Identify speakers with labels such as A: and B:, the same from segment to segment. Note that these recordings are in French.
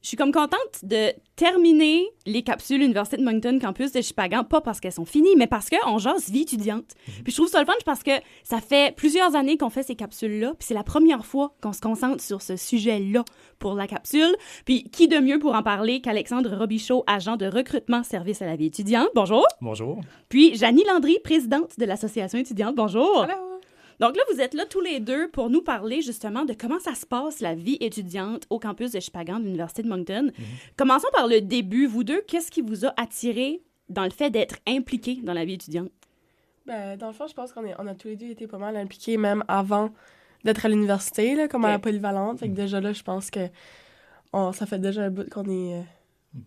A: Je suis comme contente de terminer les capsules Université de Moncton Campus de Shippagan, pas parce qu'elles sont finies, mais parce qu'on jase vie étudiante. Puis je trouve ça le fun parce que ça fait plusieurs années qu'on fait ces capsules-là, puis c'est la première fois qu'on se concentre sur ce sujet-là pour la capsule. Puis qui de mieux pour en parler qu'Alexandre Robichaud, agent de recrutement service à la vie étudiante. Bonjour.
B: Bonjour.
A: Puis Janie Landry, présidente de l'Association étudiante. Bonjour.
C: Allô.
A: Donc là, vous êtes là tous les deux pour nous parler justement de comment ça se passe, la vie étudiante au campus de Shippagan de l'Université de Moncton. Commençons par le début. Vous deux, qu'est-ce qui vous a attiré dans le fait d'être impliqués dans la vie étudiante?
C: Ben, dans le fond, je pense qu'on a tous les deux été pas mal impliqués, même avant d'être à l'université, là, comme à la polyvalente. Fait que déjà là, je pense que ça fait déjà un bout qu'on est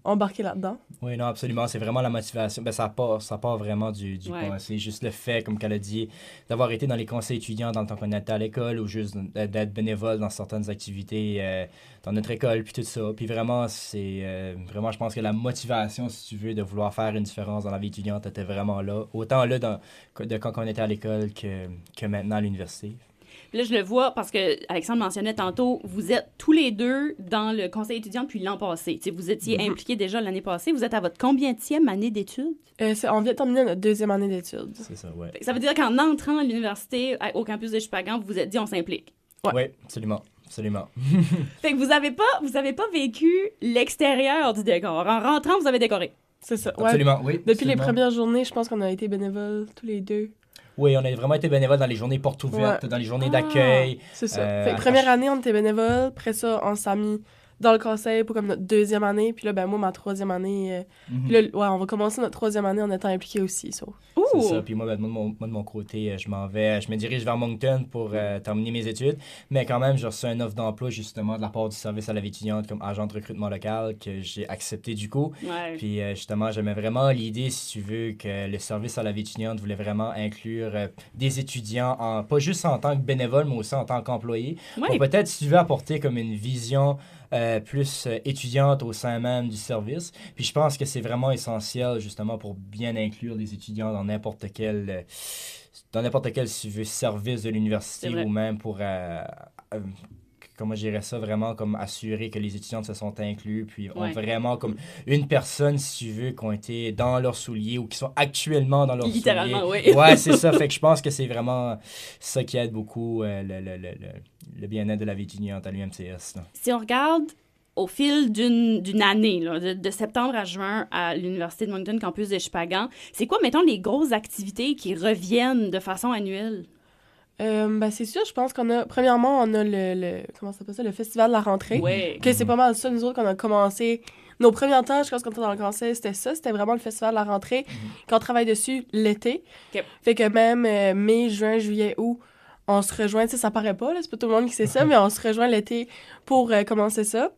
C: embarqué là-dedans.
B: Oui, non, absolument. C'est vraiment la motivation. Ben, ça part vraiment du c'est juste le fait, comme qu'elle a dit, d'avoir été dans les conseils étudiants dans le temps qu'on était à l'école ou juste d'être bénévole dans certaines activités dans notre école, puis tout ça. Puis vraiment, vraiment, je pense que la motivation, si tu veux, de vouloir faire une différence dans la vie étudiante était vraiment là. Autant là de quand on était à l'école que maintenant à l'université.
A: Là, je le vois parce que Alexandre mentionnait tantôt, vous êtes tous les deux dans le conseil étudiant depuis l'an passé. T'sais, vous étiez impliqués déjà l'année passée. Vous êtes à votre combienième année d'études?
C: On vient de terminer notre deuxième année d'études.
B: C'est ça, oui.
A: Ça veut dire qu'en entrant à l'université, au campus de Shippagan, vous vous êtes dit on s'implique.
C: Ouais.
B: Oui, absolument. Absolument.
A: Fait que vous avez pas vécu l'extérieur du décor. En rentrant, vous avez décoré.
C: C'est ça, ouais.
B: Absolument, oui.
C: Depuis les
B: absolument.
C: premières journées, je pense qu'on a été bénévoles tous les deux.
B: Oui, on a vraiment été bénévoles dans les journées portes ouvertes, dans les journées d'accueil.
C: C'est ça. Fait que première année, on était bénévoles. Après ça, on s'est mis dans le conseil pour comme notre deuxième année. Puis là, ben moi, ma troisième année... Puis là, on va commencer notre troisième année en étant impliqués aussi, ça.
B: C'est ça. Puis moi, de mon côté, je me dirige vers Moncton pour terminer mes études. Mais quand même, j'ai reçu une offre d'emploi, justement, de la part du service à la vie étudiante comme agent de recrutement local que j'ai accepté du coup.
A: Ouais.
B: Puis justement, j'aimais vraiment l'idée, si tu veux, que le service à la vie étudiante voulait vraiment inclure des étudiants, pas juste en tant que bénévoles, mais aussi en tant qu'employés.
A: Ouais.
B: Pour peut-être, si tu veux, apporter comme une vision plus étudiante au sein même du service. Puis je pense que c'est vraiment essentiel, justement, pour bien inclure les étudiants dans n'importe quel, si tu veux, service de l'université ou même pour, comment je dirais ça, vraiment comme assurer que les étudiants se sont inclus, puis ont vraiment comme une personne, si tu veux, qui ont été dans leurs souliers ou qui sont actuellement dans leurs souliers.
A: Littéralement, oui.
B: Ouais, c'est ça. Fait que je pense que c'est vraiment ça qui aide beaucoup le bien-être de la vie étudiante à l'UMCS. Là.
A: Si on regarde au fil d'une année, là, de septembre à juin à l'Université de Moncton Campus de Shippagan, c'est quoi, mettons, les grosses activités qui reviennent de façon annuelle?
C: Ben c'est sûr, je pense qu'on a... Premièrement, on a comment ça s'appelle ça? Le festival de la rentrée.
A: Oui.
C: Que c'est pas mal ça, nous autres, qu'on a commencé... Nos premières tâches, je pense, quand on était dans le conseil, c'était ça. C'était vraiment le festival de la rentrée. Qu'on travaille dessus l'été.
A: Okay.
C: Fait que même mai, juin, juillet, août, on se rejoint. Tu sais, ça paraît pas, là, c'est pas tout le monde qui sait ça, mais on se rejoint l'été pour commencer ça.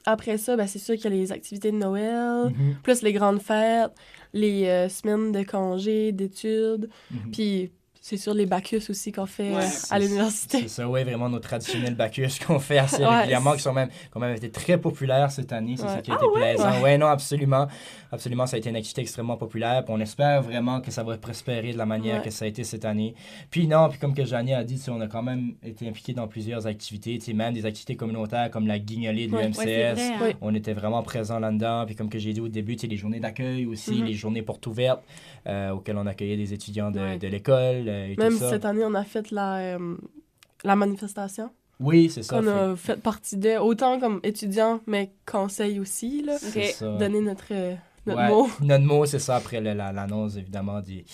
C: Après ça, ben, c'est sûr qu'il y a les activités de Noël, plus les grandes fêtes, les semaines de congés, d'études, puis c'est sûr les Bacchus aussi qu'on fait à l'université.
B: C'est ça, oui, vraiment nos traditionnels Bacchus qu'on fait assez régulièrement, qui ont même été très populaires cette année, c'est ça qui a été plaisant. Oui, non, absolument. Absolument, ça a été une activité extrêmement populaire, puis on espère vraiment que ça va prospérer de la manière que ça a été cette année. Puis comme que Janie a dit, on a quand même été impliqués dans plusieurs activités, même des activités communautaires comme la guignolée de l'UMCS. On était vraiment présents là-dedans, puis comme que j'ai dit au début, les journées d'accueil aussi, les journées portes ouvertes, auxquelles on accueillait des étudiants de l'école.
C: Même cette année, on a fait la manifestation.
B: Oui, c'est ça.
C: On a fait partie de, autant comme étudiants, mais conseil aussi, là.
A: Okay.
C: Donner notre mot.
B: Notre mot, c'est ça, après l'annonce, évidemment, du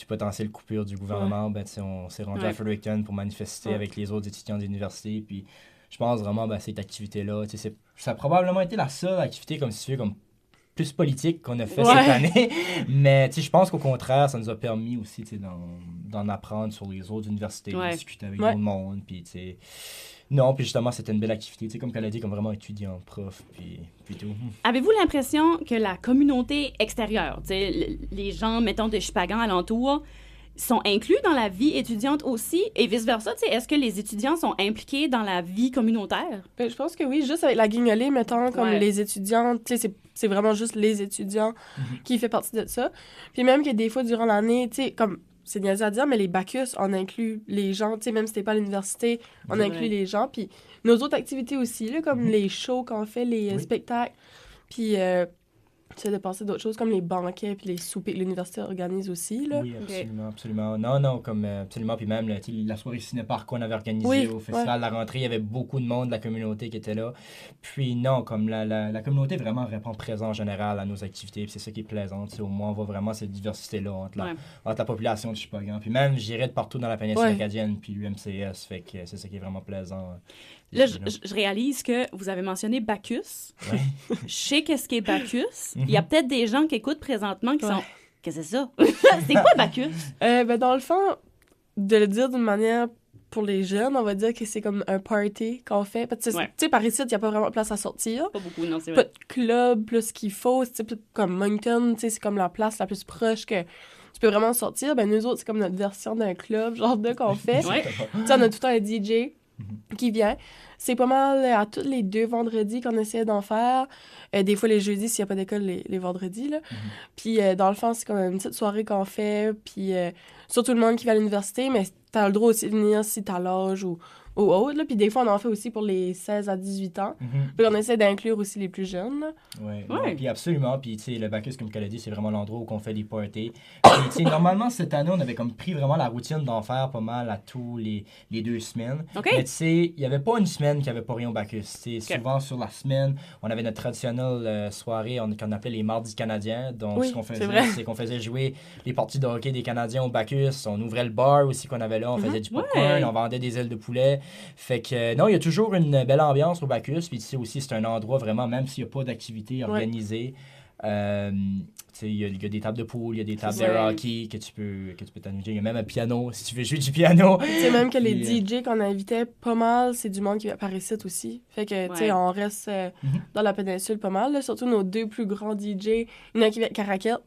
B: potentiel coupure du gouvernement. Ben, on s'est rendu à Fredericton pour manifester avec les autres étudiants de l'université. Puis je pense vraiment, cette activité-là, ça a probablement été la seule activité, comme si tu veux, comme plus politique qu'on a fait cette année. Mais je pense qu'au contraire, ça nous a permis aussi d'en apprendre sur les autres universités, de discuter avec d'autres mondes. Puis justement, c'était une belle activité, comme qu'elle a dit, comme vraiment étudiant, prof, puis tout.
A: Avez-vous l'impression que la communauté extérieure, les gens, mettons, de Shippagan alentour, sont inclus dans la vie étudiante aussi et vice-versa? Est-ce que les étudiants sont impliqués dans la vie communautaire?
C: Ben, je pense que oui, juste avec la guignolée, mettons, comme les étudiants, c'est vraiment juste les étudiants qui fait partie de ça. Puis même que des fois, durant l'année, comme c'est niaiseux à dire, mais les Bacchus, on inclut les gens, tu sais, même si t'es pas à l'université, on
A: C'est
C: inclut
A: vrai.
C: les gens. Puis nos autres activités aussi, là, comme les shows qu'on fait, les
B: Oui.
C: spectacles. Puis, tu sais, de passer d'autres choses comme les banquets puis les soupers que l'université organise aussi, là.
B: Oui, absolument, absolument. Non, comme absolument. Puis même la soirée ciné-parc qu'on avait organisée
C: Oui,
B: au festival de la rentrée, il y avait beaucoup de monde de la communauté qui était là. Puis non, comme la communauté vraiment répond présent en général à nos activités. Puis c'est ça qui est plaisant. Tu sais, au moins, on voit vraiment cette diversité-là entre
A: Ouais.
B: entre la population de Shippagan. Puis même, j'irais de partout dans la péninsule
C: Ouais.
B: acadienne, puis l'UMCS. Fait que c'est ça qui est vraiment plaisant.
A: Là, je réalise que vous avez mentionné Bacchus.
B: Ouais.
A: Je sais qu'est-ce qu'est Bacchus. Il y a peut-être des gens qui écoutent présentement qui
C: Ouais.
A: sont... Qu'est-ce que c'est ça? C'est quoi Bacchus?
C: Ben, dans le fond, de le dire d'une manière pour les jeunes, on va dire que c'est comme un party qu'on fait. Parce que, tu
A: Ouais.
C: sais, par ici, il n'y a pas vraiment de place à sortir.
A: Pas beaucoup, non, c'est
C: Pas
A: vrai.
C: de club plus qu'il faut. C'est comme Moncton, tu sais, c'est comme la place la plus proche que tu peux vraiment sortir. Ben, nous autres, c'est comme notre version d'un club, genre de qu'on fait.
A: Ouais.
C: Tu sais, on a tout le temps un DJ qui vient. C'est pas mal à tous les 2 vendredis qu'on essaie d'en faire. Des fois, les jeudis, s'il n'y a pas d'école, les vendredis, là. Puis, dans le fond, c'est comme une petite soirée qu'on fait. Puis, surtout le monde qui va à l'université, mais t'as le droit aussi de venir si t'as l'âge ou autre, là. Puis, des fois, on en fait aussi pour les 16 à 18 ans. Puis, on essaie d'inclure aussi les plus jeunes, là.
B: Ouais,
A: Ouais.
B: ouais, puis absolument. Puis, tu sais, le Bacchus, comme qu'elle a dit, c'est vraiment l'endroit où on fait des parties. Puis, tu sais, normalement, cette année, on avait comme pris vraiment la routine d'en faire pas mal à tous les 2 semaines.
A: OK.
B: Mais tu sais, il n'y avait pas une semaine qui avait pas rien au Bacchus. Tu sais, souvent, sur la semaine, on avait notre traditionnelle soirée qu'on appelait les Mardis canadiens. Donc,
C: Oui,
B: ce qu'on
C: c'est
B: faisait,
C: vrai.
B: c'est qu'on faisait jouer les parties de hockey des Canadiens au Bacchus. On ouvrait le bar aussi qu'on avait là. On faisait du popcorn,
A: Ouais.
B: on vendait des ailes de poulet. Fait que, non, il y a toujours une belle ambiance au Bacchus. Puis, tu sais, aussi, c'est un endroit vraiment, même s'il n'y a pas d'activité organisée, tu sais, il y a des tables de pool, il y a des tables de
A: Ouais.
B: hockey que tu peux t'amuser. Il y a même un piano, si tu veux jouer du piano.
C: Tu sais, même que les
B: Puis,
C: DJ qu'on invitait pas mal, c'est du monde qui apparaît ici aussi. Fait que, tu sais,
A: Ouais.
C: on reste dans la péninsule pas mal, là. Surtout nos 2 plus grands DJ. Il y en a un qui vient de Caraquette,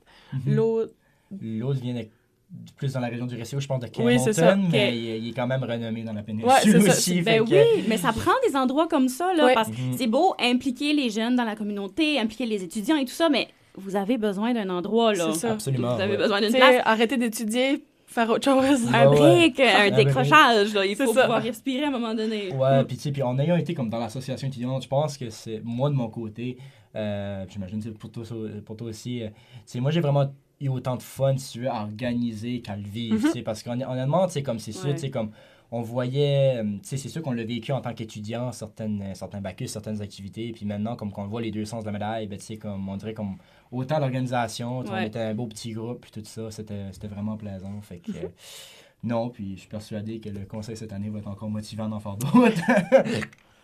C: l'autre...
B: L'autre vient plus dans la région du Récio, je pense, de
C: Oui,
B: Campbellton,
C: c'est ça.
B: mais
A: Ok.
B: il est quand même renommé dans la péninsule
C: Ouais, c'est ça.
B: aussi.
A: Ben
B: fait que-
A: oui, mais ça prend des endroits comme ça, là,
C: Ouais.
A: parce que c'est beau impliquer les jeunes dans la communauté, impliquer les étudiants et tout ça, mais vous avez besoin d'un endroit, là.
C: C'est ça.
B: Absolument.
A: Vous avez
B: ouais.
A: besoin d'une
C: Tu sais,
A: place,
C: arrêter d'étudier, faire autre chose.
A: un
B: Ouais,
A: break,
B: ouais.
A: un
B: Un
A: décrochage, là. Il
C: C'est
A: faut
C: ça.
A: pouvoir respirer à un moment donné.
B: Ouais, puis tu sais, puis en ayant été comme dans l'association étudiante, je pense que c'est, moi de mon côté, j'imagine que c'est pour toi aussi, tu sais, moi j'ai vraiment eu autant de fun, si tu veux, à organiser qu'à le vivre, tu sais, parce qu'honnêtement, tu sais, comme c'est sûr,
A: Ouais.
B: tu sais, comme on voyait, tu sais, c'est sûr qu'on l'a vécu en tant qu'étudiant, certains Bacchus, certaines activités, puis maintenant, comme qu'on voit les 2 sens de la médaille, ben, tu sais, comme on dirait comme autant l'organisation, tu sais,
A: Ouais.
B: on était un beau petit groupe, puis tout ça, c'était vraiment plaisant, fait que... non, puis je suis persuadé que le conseil cette année va être encore motivant d'en faire d'autres.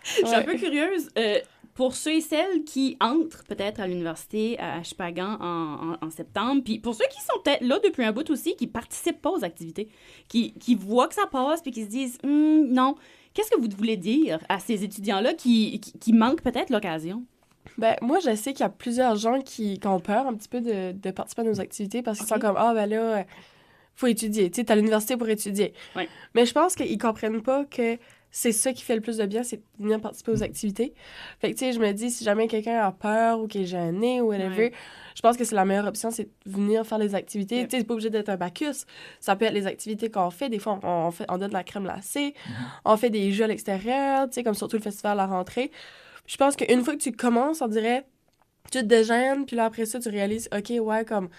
A: Je suis un peu curieuse. Pour ceux et celles qui entrent peut-être à l'université à Shippagan en septembre, puis pour ceux qui sont peut-être là depuis un bout aussi, qui participent pas aux activités, qui voient que ça passe, puis qui se disent non, qu'est-ce que vous voulez dire à ces étudiants-là qui manquent peut-être l'occasion?
C: Ben, moi, je sais qu'il y a plusieurs gens qui ont peur un petit peu de participer à nos activités parce qu'ils
A: Ok.
C: sont comme, ah, ben là, faut étudier. Tu sais, t'es à l'université pour étudier.
A: Ouais.
C: Mais je pense qu'ils comprennent pas que c'est ça qui fait le plus de bien, c'est de venir participer aux activités. Fait que, tu sais, je me dis, si jamais quelqu'un a peur ou qu'il est gêné ou whatever,
A: Ouais.
C: je pense que c'est la meilleure option, c'est de venir faire les activités.
A: Ouais.
C: Tu sais, c'est pas obligé d'être un Bacchus. Ça peut être les activités qu'on fait. Des fois, on donne de la crème glacée, on fait des jeux à l'extérieur, tu sais, comme surtout le festival à la rentrée. Je pense qu'une fois que tu commences, on dirait, tu te dégênes, puis là, après ça, tu réalises, OK, ouais, comme...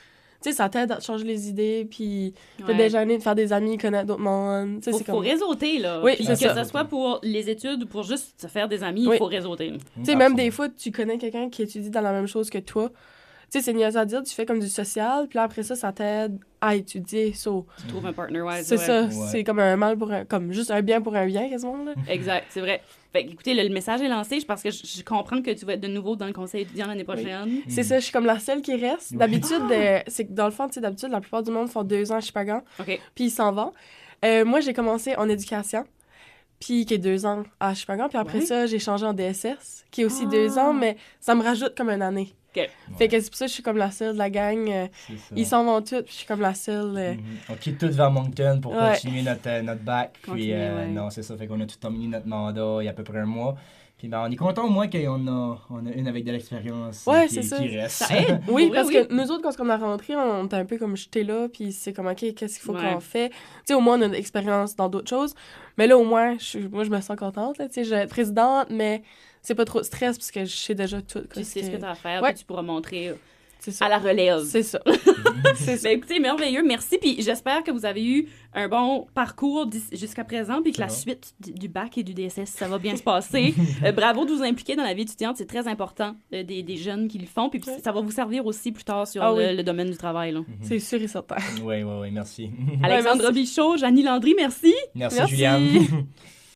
C: Tu sais, ça t'aide à te changer les idées, puis te
A: Ouais.
C: dégêner, de faire des amis, connaître d'autres mondes. Tu sais,
A: Faut,
C: c'est
A: faut
C: comme...
A: réseauter, là.
C: Oui,
A: Puis
C: c'est
A: que
C: ça.
A: ce soit pour les études ou pour juste se faire des amis,
C: Oui.
A: il faut réseauter.
C: Tu sais, même des fois, tu connais quelqu'un qui étudie dans la même chose que toi. Tu sais, c'est niaiseux à dire, tu fais comme du social, puis là, après ça t'aide à étudier. So,
A: Tu trouves un partner wise.
C: c'est
A: ouais.
C: ça,
B: Ouais.
C: c'est comme un mal pour un... Comme juste un bien pour un bien, quasiment, là.
A: Exact, c'est vrai. Fait que, écoutez, le message est lancé parce que je comprends que tu vas être de nouveau dans le conseil étudiant l'année prochaine.
C: C'est ça, je suis comme la seule qui reste.
B: Ouais.
C: D'habitude, c'est que dans le fond, tu sais, d'habitude, la plupart du monde font 2 ans à Shippagan,
A: OK.
C: puis ils s'en vont. Moi, j'ai commencé en éducation, puis qui est 2 ans à Shippagan, puis après
A: Ouais.
C: ça, j'ai changé en DSS, qui est aussi
A: Ah.
C: 2 ans, mais ça me rajoute comme une année.
A: OK.
C: Fait que c'est pour ça que je suis comme la seule de la gang.
B: C'est ça.
C: Ils s'en vont tous, puis je suis comme la seule.
B: On quitte tous vers Moncton pour
C: Ouais.
B: continuer notre bac. Puis
A: Continuer, ouais.
B: non, c'est ça. Fait qu'on a tout terminé notre mandat il y a à peu près un mois. Puis Puis ben, on est content au moins on a une avec de l'expérience
C: Ouais,
B: qui,
C: c'est ça.
B: qui reste.
A: Ça aide.
C: Oui,
A: Pour vrai,
C: parce
A: oui.
C: que nous autres, quand on a rentré, on était un peu comme jetés là, puis c'est comme, OK, qu'est-ce qu'il faut
A: Ouais.
C: qu'on fait? Tu sais, au moins, on a de l'expérience dans d'autres choses. Mais là, au moins, moi, je me sens contente, là. Tu sais, je vais être présidente, mais c'est pas trop de stress, parce que je sais déjà tout.
A: Tu sais ce que tu as à faire,
C: Ouais.
A: puis tu pourras montrer
C: C'est ça.
A: à la relève.
C: C'est ça. C'est ça.
A: Ben, écoutez, merveilleux, merci. Puis j'espère que vous avez eu un bon parcours jusqu'à présent, puis que la
B: Ouais.
A: suite du bac et du DSS, ça va bien se passer. Bravo de vous impliquer dans la vie étudiante, c'est très important, des jeunes qui le font, puis
C: Ouais.
A: ça va vous servir aussi plus tard sur
C: Ah oui.
A: le domaine du travail. Là.
C: C'est sûr et certain.
B: Oui, merci.
A: Alexandre
C: merci.
A: Bichot, Janie Landry, merci.
B: Merci,
C: Merci.
B: Juliane.